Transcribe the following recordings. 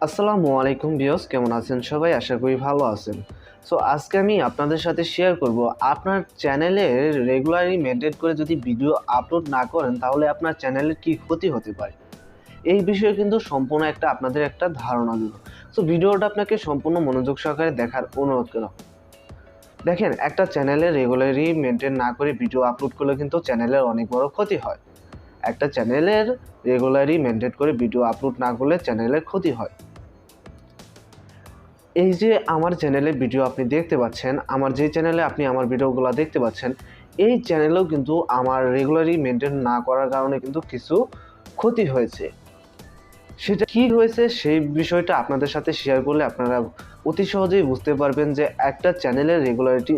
আসসালামু আলাইকুম ভিউয়ার্স, কেমন আছেন সবাই? আশা করি ভালো আছেন। সো আজকে আমি আপনাদের সাথে শেয়ার করব আপনার চ্যানেলের রেগুলারলি মেইনটেইন করে যদি ভিডিও আপলোড না করেন তাহলে আপনার চ্যানেলের কি ক্ষতি হতে পারে। এই বিষয়ে কিন্তু সম্পূর্ণ আপনাদের একটা ধারণা দিব। সো ভিডিওটা আপনাকে সম্পূর্ণ মনোযোগ সহকারে দেখার অনুরোধ করলাম। দেখেন, একটা চ্যানেলে রেগুলারলি মেইনটেইন না করে ভিডিও আপলোড করলে কিন্তু চ্যানেলের অনেক বড় ক্ষতি হয়। একটা চ্যানেলের রেগুলারলি মেইনটেইন করে ভিডিও আপলোড না করলে চ্যানেলের ক্ষতি হয়। এই যে আমার চ্যানেলে ভিডিও আপনি দেখতে পাচ্ছেন, আমার যে চ্যানেলে আপনি আমার ভিডিওগুলো দেখতে পাচ্ছেন, এই চ্যানেলেও কিন্তু আমার রেগুলারলি মেনটেন না করার কারণে কিন্তু কিছু ক্ষতি হয়েছে। সেটা কি হয়েছে সেই বিষয়টা আপনাদের সাথে শেয়ার করলে আপনারা অতি সহজেই বুঝতে পারবেন যে একটা চ্যানেলের রেগুলারিটি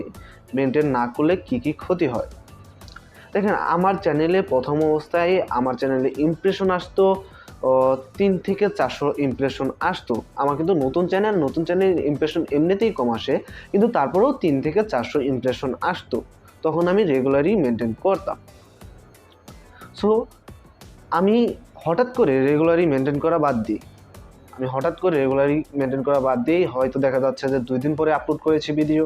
মেনটেন না করলে কি কি ক্ষতি হয়। দেখেন, আমার চ্যানেলে প্রথম অবস্থায় আমার চ্যানেলে ইমপ্রেশন আসতো 3 থেকে 400 ইমপ্রেশন আসতো। আমার কিন্তু নতুন চ্যানেল ইমপ্রেশন এমনিতেই কম আসে, কিন্তু তারপরেও 3 থেকে 400 ইমপ্রেশন আসতো। তখন আমি রেগুলারই মেনটেন করতাম। সো আমি হঠাৎ করে রেগুলারই মেনটেন করা বাদ দিই। হয়তো দেখা যাচ্ছে যে 2 দিন পরে আপলোড করেছি ভিডিও,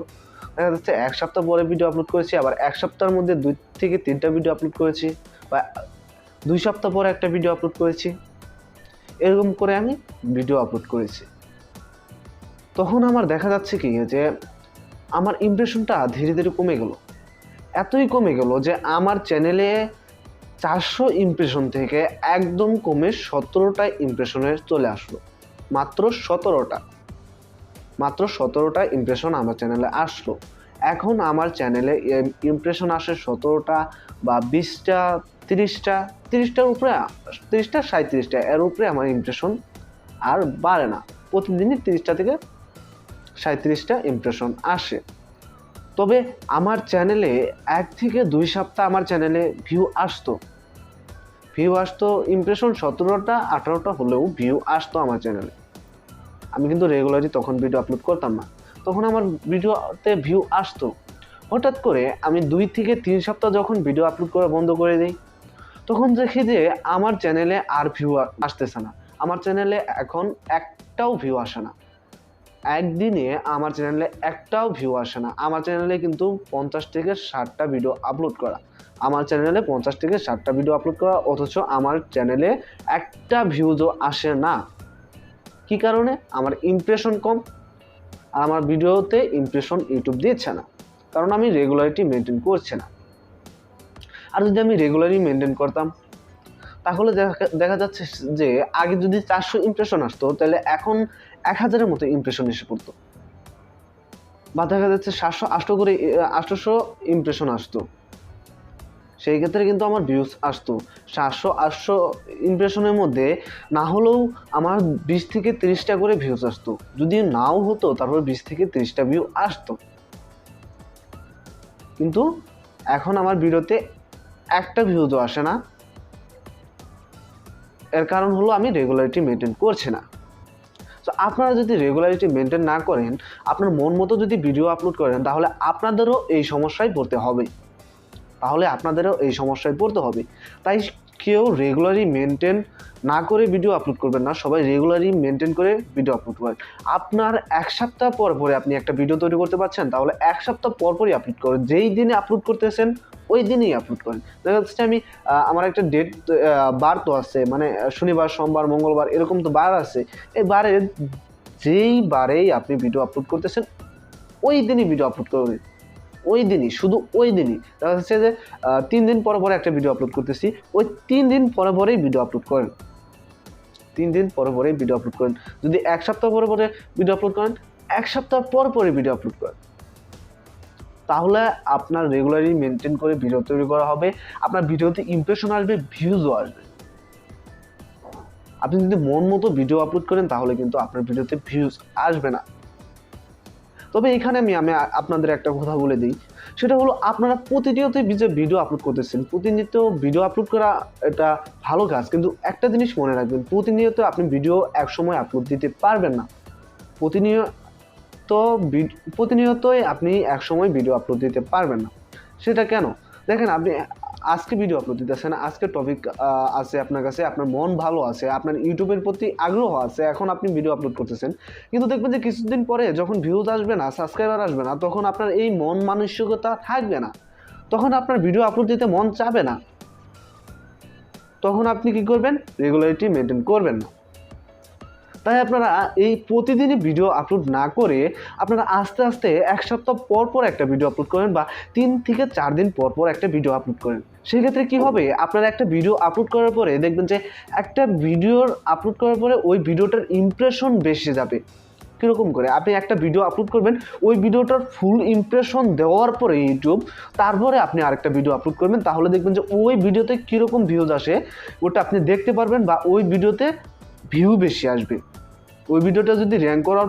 দেখা যাচ্ছে 1 সপ্তাহ পরে ভিডিও আপলোড করেছি, আবার 1 সপ্তাহের মধ্যে 2 থেকে 3টা ভিডিও আপলোড করেছি, বা 2 সপ্তাহ পরে একটা ভিডিও আপলোড করেছি। এরকম করে আমি ভিডিও আপলোড করেছি। তখন আমার দেখা যাচ্ছে কি যে আমার ইমপ্রেশনটা ধীরে ধীরে কমে গেল। এতই কমে গেল যে আমার চ্যানেলে 400 ইমপ্রেশন থেকে একদম কমে 17টা ইমপ্রেশনে চলে আসলো। মাত্র 17টা ইমপ্রেশন আমার চ্যানেলে আসলো। এখন আমার চ্যানেলে ইমপ্রেশন আসে 17টা বা 20টা, 30টার উপরে, 30টা 37টা, এর উপরে আমার ইমপ্রেশন আর বাড়ে না। প্রতিদিনই 30টা থেকে 37টা ইমপ্রেশন আসে। তবে আমার চ্যানেলে 1 থেকে 2 সপ্তাহ আমার চ্যানেলে ভিউ আসতো, ইমপ্রেশন 17টা 18টা হলেও ভিউ আসতো আমার চ্যানেলে। আমি কিন্তু রেগুলারলি তখন ভিডিও আপলোড করতাম না, তখন আমার ভিডিওতে ভিউ আসতো। হঠাৎ করে আমি 2 থেকে 3 সপ্তাহ যখন ভিডিও আপলোড করা বন্ধ করে দিই, তখন দেখি যে আমার চ্যানেলে আর ভিউ আসতেছে না। আমার চ্যানেলে এখন একটাও ভিউ আসে না। একদিনে আমার চ্যানেলে একটাও ভিউ আসে না। আমার চ্যানেলে কিন্তু 50 থেকে 60টা ভিডিও আপলোড করা, অথচ আমার চ্যানেলে একটা ভিউজও আসে না। কি কারণে? আমার ইমপ্রেশন কম, আর আমার ভিডিওতে ইমপ্রেশন ইউটিউব দিচ্ছে না, কারণ আমি রেগুলারিটি মেনটেন করছি না। আর যদি আমি রেগুলারলি মেনটেন করতাম, তাহলে দেখা যাচ্ছে যে আগে যদি 400 ইমপ্রেশন আসতো, তাহলে এখন 1000-এর মতো ইমপ্রেশন এসে পড়তো, বা দেখা যাচ্ছে 800 ইমপ্রেশন আসতো। সেই ক্ষেত্রে কিন্তু আমার ভিউজ আসতো 700-800 ইমপ্রেশনের মধ্যে না হলেও আমার 20 থেকে 30টা করে ভিউজ আসতো। যদি নাও হতো তারপর 20 থেকে 30টা ভিউ আসতো। কিন্তু এখন আমার ভিডিওতে একটা ভিউজও আসে না। এর কারণ হলো আমি রেগুলারিটি মেনটেন করছি না। তো আপনারা যদি রেগুলারিটি মেনটেন না করেন, আপনার মন মতো যদি ভিডিও আপলোড করেন, তাহলে আপনাদেরও এই সমস্যায় পড়তে হবে। তাই কেউ রেগুলারলি মেনটেন না করে ভিডিও আপলোড করবেন না, সবাই রেগুলারলি মেনটেন করে ভিডিও আপলোড করেন। আপনার 1 সপ্তাহ পর পরে আপনি একটা ভিডিও তৈরি করতে পারছেন, তাহলে 1 সপ্তাহ পর পরই আপলোড করেন। যেই দিনে আপলোড করতেছেন ওই দিনই আপলোড করেন। দেখা যাচ্ছে আমি আমার একটা ডেট, বার তো আছে, মানে শনিবার, সোমবার, মঙ্গলবার, এরকম তো বার আছে। এই বারে যেই বারেই আপনি ভিডিও আপলোড করতেছেন ওই দিনই ভিডিও আপলোড করবেন। শুধু ওই দিনই দেখা যাচ্ছে যে 3 দিন পরে পরে একটা ভিডিও আপলোড করতেছি, ওই 3 দিন পরে পরেই ভিডিও আপলোড করেন। যদি 1 সপ্তাহ পরে পরে ভিডিও আপলোড করেন, 1 সপ্তাহ পর পরে ভিডিও আপলোড করেন। তাহলে আপনার রেগুলারলি মেনটেন করে ভিডিও তৈরি করা হবে, আপনার ভিডিওতে ইমপ্রেশন আসবে, ভিউজও আসবে। আপনি যদি মন মতো ভিডিও আপলোড করেন তাহলে কিন্তু আপনার ভিডিওতে ভিউজ আসবে না। তবে এখানে আমি আপনাদের একটা কথা বলে দিই, সেটা হলো আপনারা প্রতিনিয়ত যে ভিডিও আপলোড করতেছেন, প্রতিনিয়ত ভিডিও আপলোড করা এটা ভালো কাজ, কিন্তু একটা জিনিস মনে রাখবেন, প্রতিনিয়তই আপনি একসময় ভিডিও আপলোড দিতে পারবেন না। সেটা কেন? দেখেন, আজকে ভিডিও আপলোড দিতেছেন, আজকে টপিক আছে আপনার কাছে, আপনার মন ভালো আছে, আপনার ইউটিউবের প্রতি আগ্রহ আছে, এখন আপনি ভিডিও আপলোড করতেছেন, কিন্তু দেখবেন যে কিছুদিন পরে যখন ভিউজ আসবে না, সাবস্ক্রাইবার আসবে না, তখন আপনার এই মন মানসিকতা থাকবে না, তখন আপনার ভিডিও আপলোড দিতে মন চাবে না, তখন আপনি কি করবেন? রেগুলারিটি মেনটেন করবেন না। তাই আপনারা এই প্রতিদিনই ভিডিও আপলোড না করে আপনারা আস্তে আস্তে এক সপ্তাহ পর পর একটা ভিডিও আপলোড করেন বা 3 থেকে 4 দিন পর পর একটা ভিডিও আপলোড করেন। সেই ক্ষেত্রে কী হবে, আপনারা একটা ভিডিও আপলোড করার পরে দেখবেন যে একটা ভিডিওর আপলোড করার পরে ওই ভিডিওটার ইমপ্রেশন বেশি যাবে। কীরকম করে? আপনি একটা ভিডিও আপলোড করবেন, ওই ভিডিওটার ফুল ইমপ্রেশন দেওয়ার পরে ইউটিউব, তারপরে আপনি আরেকটা ভিডিও আপলোড করবেন, তাহলে দেখবেন যে ওই ভিডিওতে কীরকম ভিউজ আসে ওটা আপনি দেখতে পারবেন, বা ওই ভিডিওতে ভিউ বেশি আসবে। ওই ভিডিওটা যদি র্যাঙ্ক করার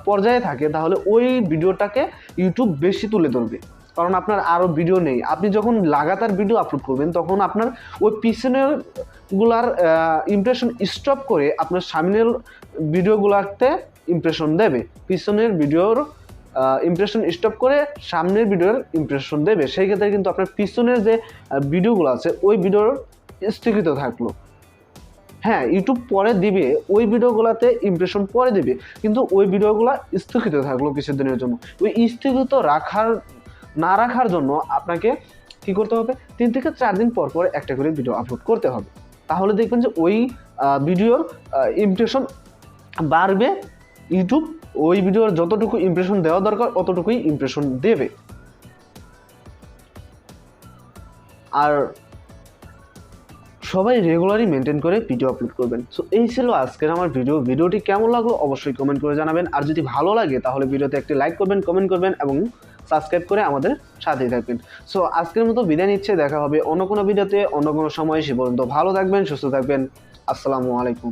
পর্যায়ে থাকে তাহলে ওই ভিডিওটাকে ইউটিউব বেশি তুলে ধরবে, কারণ আপনার আরও ভিডিও নেই। আপনি যখন লাগাতার ভিডিও আপলোড করবেন তখন আপনার ওই পিছনের গুলার ইমপ্রেশন স্টপ করে আপনার সামনের ভিডিওগুলোতে ইমপ্রেশন দেবে, পিছনের ভিডিওর ইমপ্রেশন স্টপ করে সামনের ভিডিওর ইমপ্রেশন দেবে। সেই ক্ষেত্রে কিন্তু আপনার পিছনের যে ভিডিওগুলো আছে ওই ভিডিওর স্থগিত থাকলো। হ্যাঁ, ইউটিউব পরে দিবে, ওই ভিডিওগুলোতে ইমপ্রেশন পরে দিবে, কিন্তু ওই ভিডিওগুলো স্থগিত থাকলো কিছুদিনের জন্য। ওই স্থগিত না রাখার জন্য আপনাকে কী করতে হবে? 3 থেকে 4 দিন পর পর একটা করে ভিডিও আপলোড করতে হবে। তাহলে দেখবেন যে ওই ভিডিওর ইমপ্রেশন বাড়বে, ইউটিউব ওই ভিডিওর যতটুকু ইমপ্রেশন দেওয়া দরকার অতটুকুই ইমপ্রেশন দেবে। আর সবাই রেগুলারই মেনটেন করে ভিডিও আপলোড করবেন। সো এই ছিল আজকের আমার ভিডিওটি কেমন লাগলো অবশ্যই কমেন্ট করে জানাবেন। আর যদি ভালো লাগে তাহলে ভিডিওতে একটি লাইক করবেন, কমেন্ট করবেন এবং সাবস্ক্রাইব করে আমাদের সাথেই থাকবেন। সো আজকের মতো বিদায় নিচ্ছে, দেখা হবে অন্য কোনো ভিডিওতে অন্য কোনো সময়। সে পর্যন্ত ভালো থাকবেন, সুস্থ থাকবেন। আসসালামু আলাইকুম।